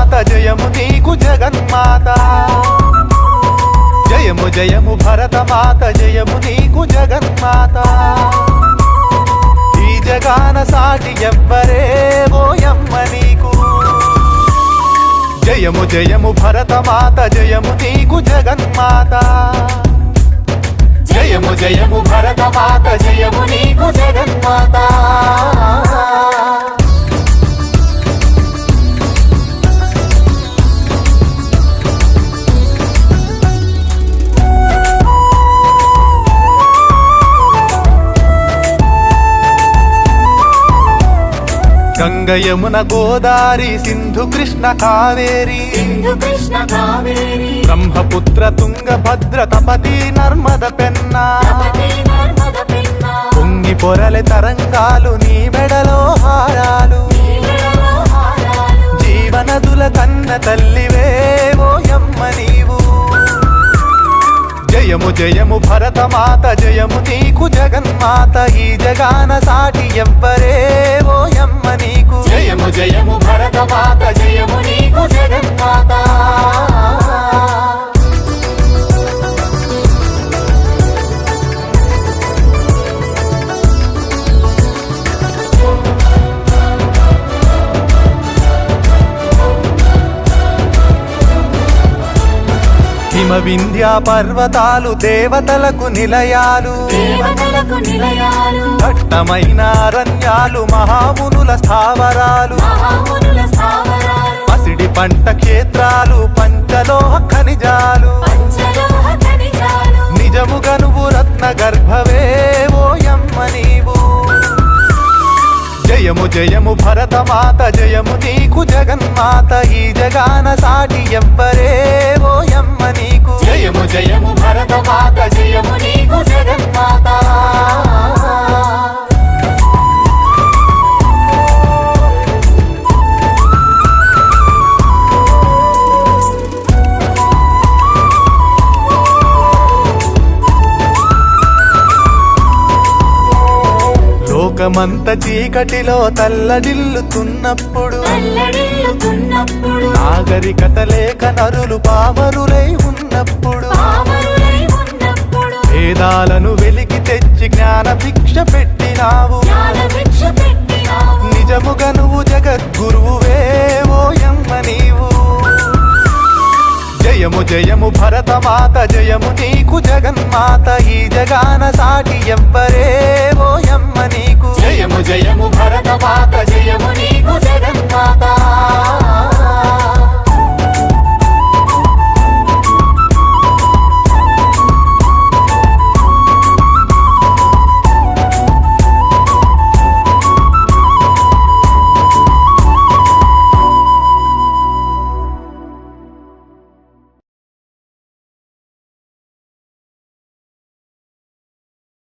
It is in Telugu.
భరతమాత జయము నీకు జగన్మాత జయము జయము భరతమాత జయము నీకు జగన్మాత ఈ జగాన సాటి ఎవ్వరే ఓయమ్మ నీకు జయము జయము భరతమాత జయము నీకు జగన్మాత జయము జయము భరతమాత జయము నీకు జగన్మాత గంగ యమున గోదారి సింధు కృష్ణ కావేరి బ్రహ్మపుత్ర తుంగ భద్ర తపతి నర్మద పెన్నా పొంగి పొరలె తరంగాలు నీ మెడలో హారాలు జీవనదుల కన్న తల్లివే ఓయమ్మ నీవు జయము జయము భరతమాత జయము నీకు జగన్మాత ఈ జగాన సాటి ఎవ్వరే ఓయమ్మ నీకు జయము జయము భరతమాత జయము నీకు జగన్మాత హిమ వింధ్య పర్వతాలు దేవతలకు నిలయాలు దట్టమైన అరణ్యాలు మహామునుల స్థావరాలు పసిడి పంట క్షేత్రాలు పంచలోహ ఖనిజాలు నిజముగా నువ్వు రత్న గర్భవే ఓయమ్మ నీవు జయము జయము భరతమాత జయము నీకు జగన్మాత ఈ జగాన సాటి ఎవ్వరే ఓయమ్మ నీకు జయము జయము భరతమాత జయము నీకు జగన్మాత లోకమంత చీకటిలో తల్లడిల్లుతున్నప్పుడు నాగరికత లేక నరులు పామరులై ఉన్నప్పుడు వేదాలను వెలికి తెచ్చి జ్ఞాన భిక్ష పెట్టినావు నిజముగా నువ్వు జగద్గురువే ఓయమ్మ నీవు జయము జయము భరతమాత జయము నీకు జగన్మాత ఈ జగాన సాటి ఎవ్వరే ఓయమ్మ నీకు జయము జయము భరతమాత